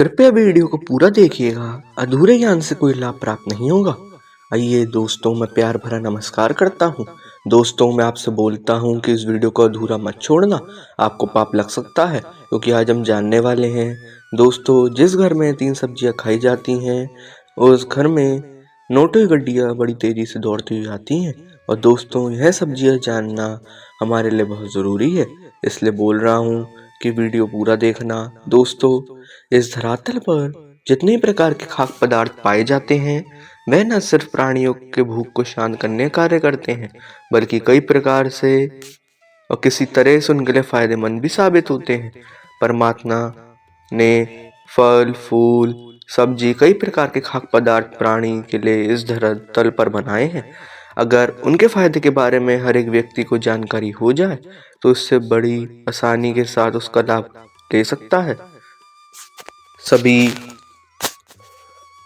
कृपया वीडियो को पूरा देखिएगा, अधूरे ज्ञान से कोई लाभ प्राप्त नहीं होगा। आइए दोस्तों, मैं प्यार भरा नमस्कार करता हूँ। दोस्तों, मैं आपसे बोलता हूँ कि इस वीडियो को अधूरा मत छोड़ना, आपको पाप लग सकता है, क्योंकि आज हम जानने वाले हैं। दोस्तों, जिस घर में 3 सब्जियाँ खाई जाती हैं, उस घर में नोटों की गड्डियाँ बड़ी तेजी से दौड़ती हुई आती हैं। और दोस्तों, यह सब्जियाँ जानना हमारे लिए बहुत ज़रूरी है, इसलिए बोल रहा हूँ कि वीडियो पूरा देखना। दोस्तों, इस धरातल पर जितने प्रकार के खाद्य पदार्थ पाए जाते हैं, वह न सिर्फ प्राणियों के भूख को शांत करने का कार्य करते हैं, बल्कि कई प्रकार से और किसी तरह से उनके लिए फायदेमंद भी साबित होते हैं। परमात्मा ने फल, फूल, सब्जी, कई प्रकार के खाद्य पदार्थ प्राणी के लिए इस धरातल पर बनाए हैं। अगर उनके फायदे के बारे में हर एक व्यक्ति को जानकारी हो जाए, तो उससे बड़ी आसानी के साथ उसका लाभ ले सकता है। सभी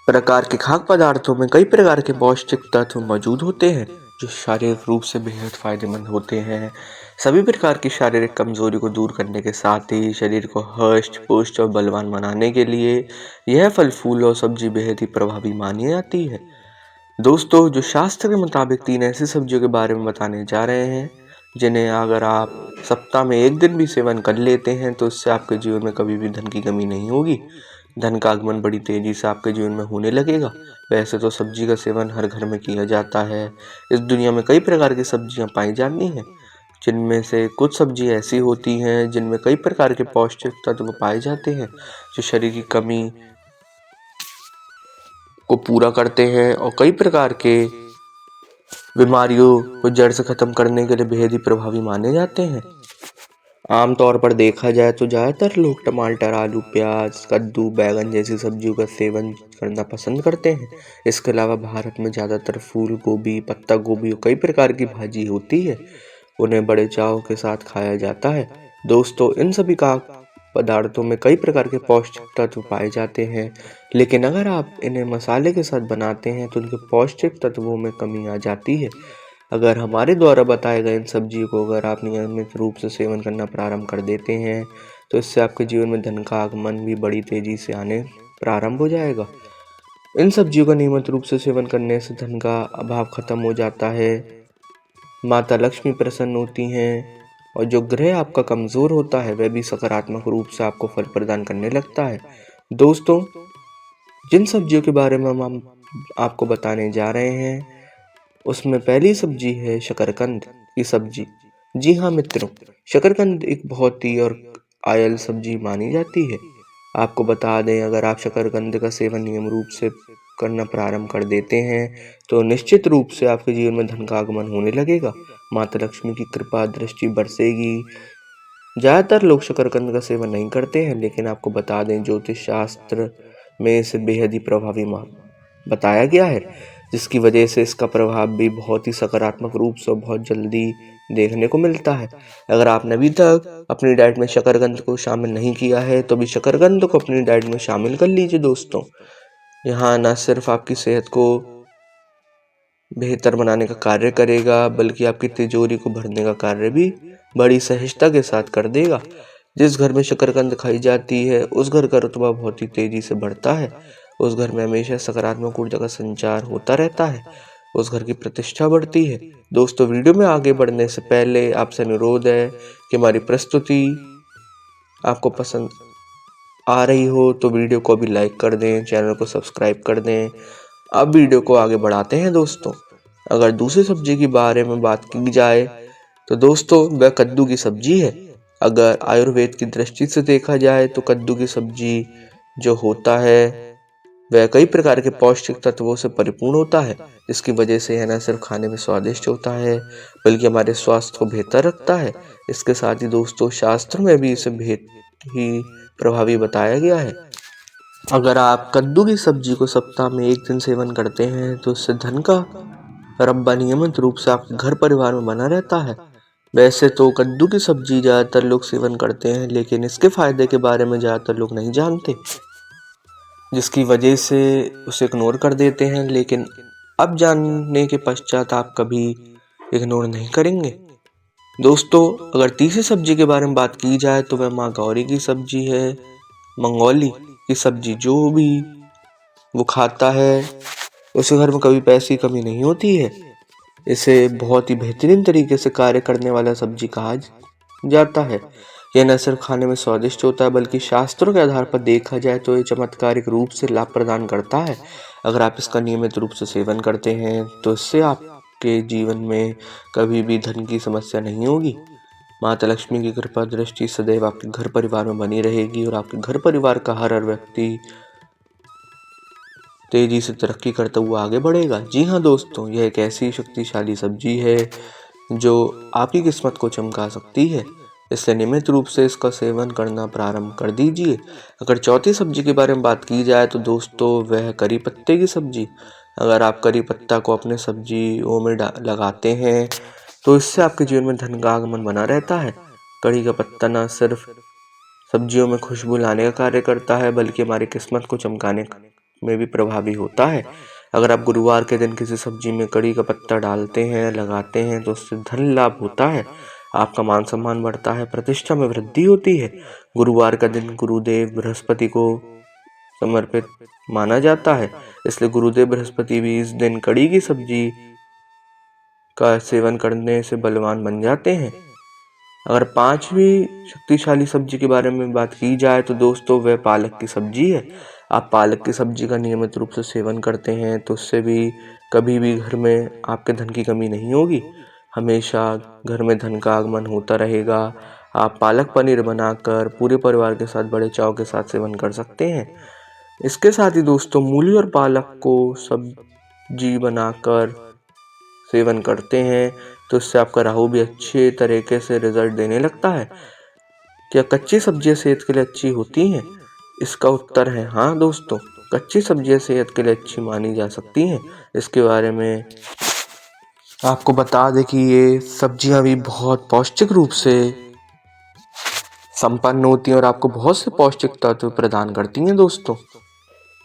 प्रकार के खाद्य पदार्थों में कई प्रकार के पौष्टिक तत्व मौजूद होते हैं, जो शारीरिक रूप से बेहद फायदेमंद होते हैं। सभी प्रकार की शारीरिक कमजोरी को दूर करने के साथ ही शरीर को हष्ट पुष्ट और बलवान बनाने के लिए यह फल, फूल और सब्जी बेहद ही प्रभावी मानी जाती है। दोस्तों, जो शास्त्र के मुताबिक 3 ऐसी सब्जियों के बारे में बताने जा रहे हैं, जिन्हें अगर आप सप्ताह में 1 दिन भी सेवन कर लेते हैं, तो इससे आपके जीवन में कभी भी धन की कमी नहीं होगी। धन का आगमन बड़ी तेजी से आपके जीवन में होने लगेगा। वैसे तो सब्जी का सेवन हर घर में किया जाता है। इस दुनिया में कई प्रकार की सब्जियां पाई जाती हैं, जिनमें से कुछ सब्जी ऐसी होती हैं जिनमें कई प्रकार के पौष्टिक तत्व पाए जाते हैं, जो शरीर की कमी को पूरा करते हैं और कई प्रकार के बीमारियों को जड़ से खत्म करने के लिए बेहद ही प्रभावी माने जाते हैं। आमतौर पर देखा जाए तो ज़्यादातर लोग टमाटर, आलू, प्याज, कद्दू, बैगन जैसी सब्जियों का सेवन करना पसंद करते हैं। इसके अलावा भारत में ज़्यादातर फूल गोभी, पत्ता गोभी और कई प्रकार की भाजी होती है, उन्हें बड़े चाव के साथ खाया जाता है। दोस्तों, इन सभी का पदार्थों में कई प्रकार के पौष्टिक तत्व पाए जाते हैं, लेकिन अगर आप इन्हें मसाले के साथ बनाते हैं तो उनके पौष्टिक तत्वों में कमी आ जाती है। अगर हमारे द्वारा बताए गए इन सब्जियों को अगर आप नियमित रूप से सेवन करना प्रारंभ कर देते हैं, तो इससे आपके जीवन में धन का आगमन भी बड़ी तेजी से आने प्रारंभ हो जाएगा। इन सब्जियों का नियमित रूप से सेवन करने से धन का अभाव खत्म हो जाता है, माता लक्ष्मी प्रसन्न होती हैं और जो ग्रह आपका कमजोर होता है वह भी सकारात्मक रूप से आपको फल प्रदान करने लगता है। दोस्तों, जिन सब्जियों के बारे में हम आपको बताने जा रहे हैं, उसमें पहली सब्जी है शकरकंद की सब्जी। जी हाँ मित्रों, शकरकंद एक बहुत ही और आयल सब्जी मानी जाती है। आपको बता दें, अगर आप शकरकंद का सेवन नियम रूप से करना प्रारंभ कर देते हैं, तो निश्चित रूप से आपके जीवन में धन का आगमन होने लगेगा। माता लक्ष्मी की कृपा दृष्टि बरसेगी। ज़्यादातर लोग शकरकंद का सेवन नहीं करते हैं, लेकिन आपको बता दें, ज्योतिष शास्त्र में इसे बेहद ही प्रभावी बताया गया है, जिसकी वजह से इसका प्रभाव भी बहुत ही सकारात्मक रूप से बहुत जल्दी देखने को मिलता है। अगर आपने अभी तक अपनी डाइट में शकरकंद को शामिल नहीं किया है, तो अभी शकरकंद को अपनी डाइट में शामिल कर लीजिए। दोस्तों, यहाँ न सिर्फ आपकी सेहत को बेहतर बनाने का कार्य करेगा, बल्कि आपकी तिजोरी को भरने का कार्य भी बड़ी सहजता के साथ कर देगा। जिस घर में शकरकंद खाई जाती है, उस घर का रुतबा बहुत ही तेजी से बढ़ता है। उस घर में हमेशा सकारात्मक ऊर्जा का संचार होता रहता है, उस घर की प्रतिष्ठा बढ़ती है। दोस्तों, वीडियो में आगे बढ़ने से पहले आपसे अनुरोध है कि हमारी प्रस्तुति आपको पसंद आ रही हो तो वीडियो को भी लाइक कर दें, चैनल को सब्सक्राइब कर दें। अब वीडियो को आगे बढ़ाते हैं। दोस्तों, अगर दूसरी सब्जी के बारे में बात की जाए, तो दोस्तों वह कद्दू की सब्जी है। अगर आयुर्वेद की दृष्टि से देखा जाए, तो कद्दू की सब्जी जो होता है वह कई प्रकार के पौष्टिक तत्वों से परिपूर्ण होता है, जिसकी वजह से यह न सिर्फ खाने में स्वादिष्ट होता है, बल्कि हमारे स्वास्थ्य को बेहतर रखता है। इसके साथ ही दोस्तों, शास्त्र में भी इसे बेहद ही प्रभावी बताया गया है। अगर आप कद्दू की सब्जी को सप्ताह में 1 दिन सेवन करते हैं, तो इससे धन का रब्बा नियमित रूप से आपके घर परिवार में बना रहता है। वैसे तो कद्दू की सब्जी ज़्यादातर लोग सेवन करते हैं, लेकिन इसके फायदे के बारे में ज़्यादातर लोग नहीं जानते, जिसकी वजह से उसे इग्नोर कर देते हैं। लेकिन अब जानने के पश्चात आप कभी इग्नोर नहीं करेंगे। दोस्तों, अगर तीसरी सब्जी के बारे में बात की जाए, तो वह माँ गौरी की सब्जी है, मंगोली। की सब्जी जो भी वो खाता है उसके घर में कभी पैसे की कमी नहीं होती है। इसे बहुत ही बेहतरीन तरीके से कार्य करने वाला सब्जी कहा जाता है। यह न सिर्फ खाने में स्वादिष्ट होता है बल्कि शास्त्रों के आधार पर देखा जाए तो ये चमत्कारिक रूप से लाभ प्रदान करता है। अगर आप इसका नियमित रूप से सेवन करते हैं तो इससे आपके जीवन में कभी भी धन की समस्या नहीं होगी। माता लक्ष्मी की कृपा दृष्टि सदैव आपके घर परिवार में बनी रहेगी और आपके घर परिवार का हर व्यक्ति तेजी से तरक्की करता हुआ आगे बढ़ेगा। जी हाँ दोस्तों, यह एक ऐसी शक्तिशाली सब्जी है जो आपकी किस्मत को चमका सकती है, इसलिए नियमित रूप से इसका सेवन करना प्रारंभ कर दीजिए। अगर चौथी सब्जी के बारे में बात की जाए तो दोस्तों वह करी पत्ते की सब्जी। अगर आप करी पत्ता को अपने सब्जियों में लगाते हैं तो इससे आपके जीवन में धन का आगमन बना रहता है। कड़ी का पत्ता न सिर्फ सब्जियों में खुशबू लाने का कार्य करता है बल्कि हमारी किस्मत को चमकाने में भी प्रभावी होता है। अगर आप गुरुवार के दिन किसी सब्जी में कड़ी का पत्ता डालते हैं, लगाते हैं तो उससे धन लाभ होता है, आपका मान सम्मान बढ़ता है, प्रतिष्ठा में वृद्धि होती है। गुरुवार का दिन गुरुदेव बृहस्पति को समर्पित माना जाता है, इसलिए गुरुदेव बृहस्पति भी इस दिन कड़ी की सब्जी का सेवन करने से बलवान बन जाते हैं। अगर पांचवी शक्तिशाली सब्जी के बारे में बात की जाए तो दोस्तों वह पालक की सब्जी है। आप पालक की सब्जी का नियमित रूप से सेवन करते हैं तो उससे भी कभी भी घर में आपके धन की कमी नहीं होगी, हमेशा घर में धन का आगमन होता रहेगा। आप पालक पनीर बनाकर पूरे परिवार के साथ बड़े चाव के साथ सेवन कर सकते हैं। इसके साथ ही दोस्तों मूली और पालक को सब्जी बनाकर सेवन करते हैं तो इससे आपका राहु भी अच्छे तरीके से रिजल्ट देने लगता है। क्या कच्ची सब्जियां सेहत के लिए अच्छी होती हैं? इसका उत्तर है हाँ दोस्तों, कच्ची सब्जियां सेहत के लिए अच्छी मानी जा सकती हैं। इसके बारे में आपको बता दें कि ये सब्जियां भी बहुत पौष्टिक रूप से संपन्न होती हैं और आपको बहुत से पौष्टिक तत्व प्रदान करती हैं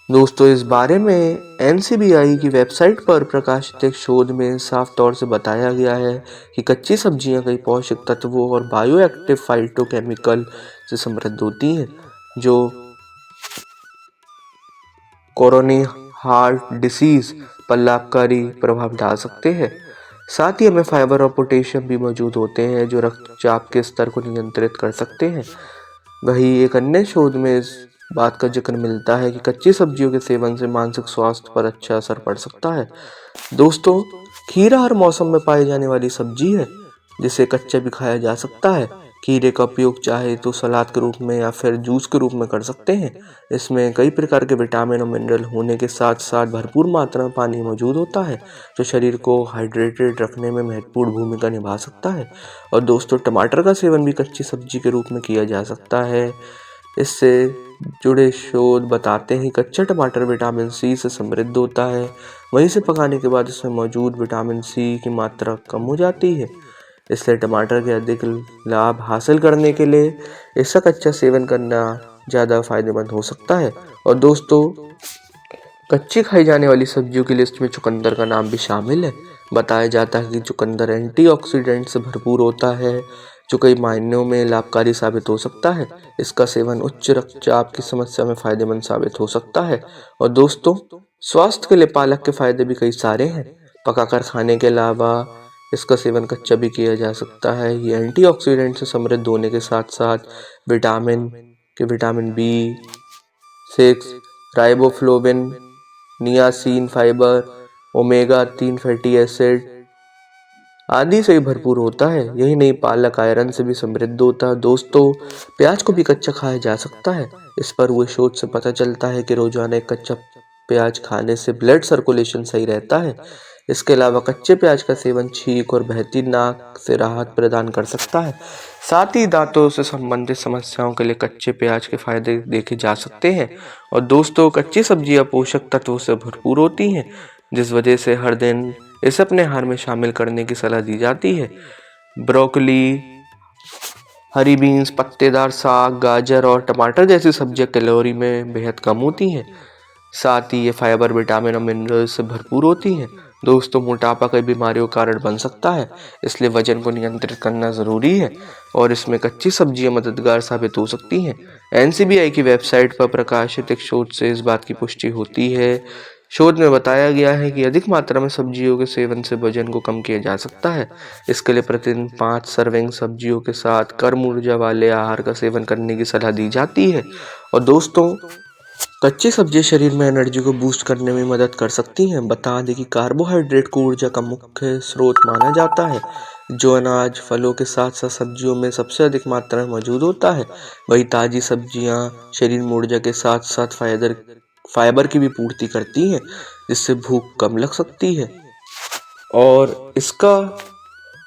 दोस्तों इस बारे में NCBI की वेबसाइट पर प्रकाशित एक शोध में साफ तौर से बताया गया है कि कच्ची सब्जियां कई पोषक तत्वों और बायोएक्टिव फाइटोकेमिकल से समृद्ध होती हैं जो कोरोनरी हार्ट डिसीज पर लाभकारी प्रभाव डाल सकते हैं। साथ ही हमें फाइबर और पोटेशियम भी मौजूद होते हैं जो रक्तचाप के स्तर को नियंत्रित कर सकते हैं। वहीं एक अन्य शोध में इस बात का जिक्र मिलता है कि कच्ची सब्जियों के सेवन से मानसिक स्वास्थ्य पर अच्छा असर पड़ सकता है। दोस्तों खीरा हर मौसम में पाई जाने वाली सब्जी है जिसे कच्चा भी खाया जा सकता है। खीरे का उपयोग चाहे तो सलाद के रूप में या फिर जूस के रूप में कर सकते हैं। इसमें कई प्रकार के विटामिन और मिनरल होने के साथ साथ भरपूर मात्रा में पानी मौजूद होता है जो शरीर को हाइड्रेटेड रखने में महत्वपूर्ण भूमिका निभा सकता है। और दोस्तों टमाटर का सेवन भी कच्ची सब्जी के रूप में किया जा सकता है। इससे जुड़े शोध बताते हैं कच्चा टमाटर विटामिन सी से समृद्ध होता है, वहीं से पकाने के बाद इसमें मौजूद विटामिन सी की मात्रा कम हो जाती है। इसलिए टमाटर के अधिक लाभ हासिल करने के लिए इसका कच्चा सेवन करना ज़्यादा फायदेमंद हो सकता है। और दोस्तों कच्ची खाई जाने वाली सब्जियों की लिस्ट में चुकंदर का नाम भी शामिल है। बताया जाता है कि चुकंदर एंटीऑक्सीडेंट से भरपूर होता है जो कई मायनों में लाभकारी साबित हो सकता है। इसका सेवन उच्च रक्तचाप की समस्या में फायदेमंद साबित हो सकता है। और दोस्तों स्वास्थ्य के लिए पालक के फायदे भी कई सारे हैं। पकाकर खाने के अलावा इसका सेवन कच्चा भी किया जा सकता है। ये एंटीऑक्सीडेंट से समृद्ध होने के साथ साथ vitamin B6, riboflavin, niacin, fibre, omega 3 fatty acid आदि से भरपूर होता है। यही नहीं पालक आयरन से भी समृद्ध होता है। दोस्तों प्याज को भी कच्चा खाया जा सकता है। इस पर हुए शोध से पता चलता है कि रोजाना एक कच्चा प्याज खाने से ब्लड सर्कुलेशन सही रहता है। इसके अलावा कच्चे प्याज का सेवन छींक और बहती नाक से राहत प्रदान कर सकता है। साथ ही दांतों से संबंधित समस्याओं के लिए कच्चे प्याज के फायदे देखे जा सकते हैं। और दोस्तों कच्ची सब्जियां पोषक तत्वों से भरपूर होती हैं जिस वजह से हर दिन इसे अपने आहार में शामिल करने की सलाह दी जाती है। ब्रोकली, हरी बीन्स, पत्तेदार साग, गाजर और टमाटर जैसी सब्जियां कैलोरी में बेहद कम होती हैं। साथ ही ये फाइबर, विटामिन और मिनरल से भरपूर होती हैं। दोस्तों, मोटापा कई बीमारियों का कारण बन सकता है, इसलिए वजन को नियंत्रित करना ज़रूरी है और इसमें कच्ची सब्जियां मददगार साबित हो सकती हैं। एनसीबीआई की वेबसाइट पर प्रकाशित एक शोध से इस बात की पुष्टि होती है। शोध में बताया गया है कि अधिक मात्रा में सब्जियों के सेवन से वजन को कम किया जा सकता है। इसके लिए प्रतिदिन 5 सर्विंग सब्जियों के साथ कम ऊर्जा वाले आहार का सेवन करने की सलाह दी जाती है। और दोस्तों, कच्ची सब्जियां शरीर में एनर्जी को बूस्ट करने में मदद कर सकती हैं। बता दें कि कार्बोहाइड्रेट को ऊर्जा का मुख्य स्रोत माना जाता है, जो अनाज, फलों के साथ साथ सब्जियों में सबसे अधिक मात्रा में मौजूद होता है। वही ताज़ी सब्जियां शरीर में ऊर्जा के साथ साथ फाइबर की भी पूर्ति करती हैं, जिससे भूख कम लग सकती है और इसका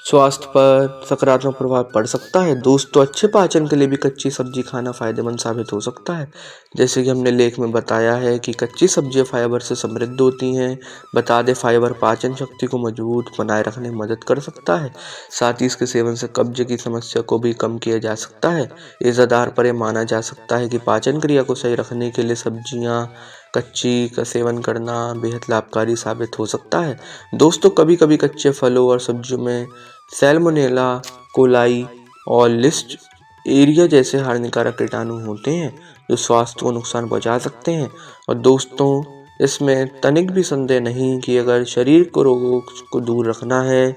स्वास्थ्य पर सकारात्मक प्रभाव पड़ सकता है। दोस्तों, अच्छे पाचन के लिए भी कच्ची सब्जी खाना फायदेमंद साबित हो सकता है। जैसे कि हमने लेख में बताया है कि कच्ची सब्जियां फाइबर से समृद्ध होती हैं। बता दें, फाइबर पाचन शक्ति को मजबूत बनाए रखने में मदद कर सकता है। साथ ही इसके सेवन से कब्ज की समस्या को भी कम किया जा सकता है। इस आधार पर यह माना जा सकता है कि पाचन क्रिया को सही रखने के लिए सब्जियां कच्ची का सेवन करना बेहद लाभकारी साबित हो सकता है। दोस्तों, कभी कभी कच्चे फलों और सब्जियों में सैल्मोनेला, कोलाई और लिस्ट एरिया जैसे हानिकारक कीटाणु होते हैं, जो स्वास्थ्य को नुकसान पहुंचा सकते हैं। और दोस्तों, इसमें तनिक भी संदेह नहीं कि अगर शरीर को रोगों को दूर रखना है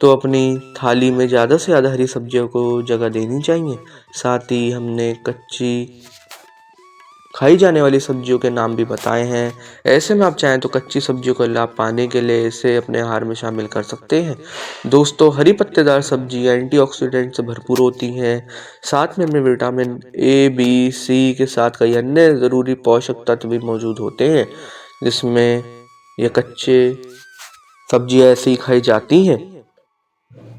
तो अपनी थाली में ज़्यादा से ज़्यादा हरी सब्जियों को जगह देनी चाहिए। साथ ही हमने कच्ची खाई जाने वाली सब्जियों के नाम भी बताए हैं। ऐसे में आप चाहें तो कच्ची सब्जियों का लाभ पाने के लिए इसे अपने आहार में शामिल कर सकते हैं। दोस्तों, हरी पत्तेदार सब्जियां एंटीऑक्सीडेंट से भरपूर होती हैं। साथ में इनमें विटामिन ए, बी, सी के साथ कई अन्य ज़रूरी पोषक तत्व भी मौजूद होते हैं, जिसमें ये कच्चे सब्जियां ऐसे ही खाई जाती हैं,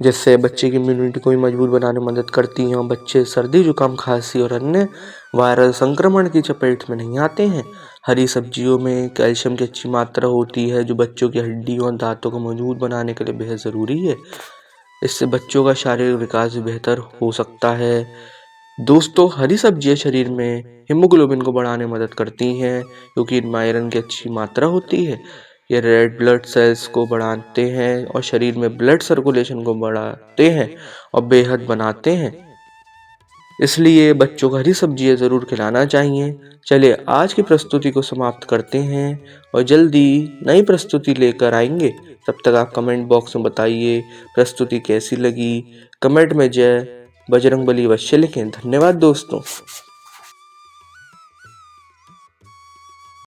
जिससे बच्चे की इम्यूनिटी को भी मजबूत बनाने में मदद करती हैं और बच्चे सर्दी, जुकाम, खांसी और अन्य वायरल संक्रमण की चपेट में नहीं आते हैं। हरी सब्जियों में कैल्शियम की अच्छी मात्रा होती है, जो बच्चों की हड्डियों और दांतों को मजबूत बनाने के लिए बेहद ज़रूरी है। इससे बच्चों का शारीरिक विकास भी बेहतर हो सकता है। दोस्तों, हरी सब्जियां शरीर में हीमोग्लोबिन को बढ़ाने में मदद करती हैं, क्योंकि इनमें आयरन की अच्छी मात्रा होती है। ये रेड ब्लड सेल्स को बढ़ाते हैं और शरीर में ब्लड सर्कुलेशन को बढ़ाते हैं और बेहद बनाते हैं। इसलिए बच्चों को हरी सब्जियां ज़रूर खिलाना चाहिए। चलिए, आज की प्रस्तुति को समाप्त करते हैं और जल्दी नई प्रस्तुति लेकर आएंगे। तब तक आप कमेंट बॉक्स में बताइए प्रस्तुति कैसी लगी। कमेंट में जय बजरंगबली अवश्य लिखें। धन्यवाद दोस्तों।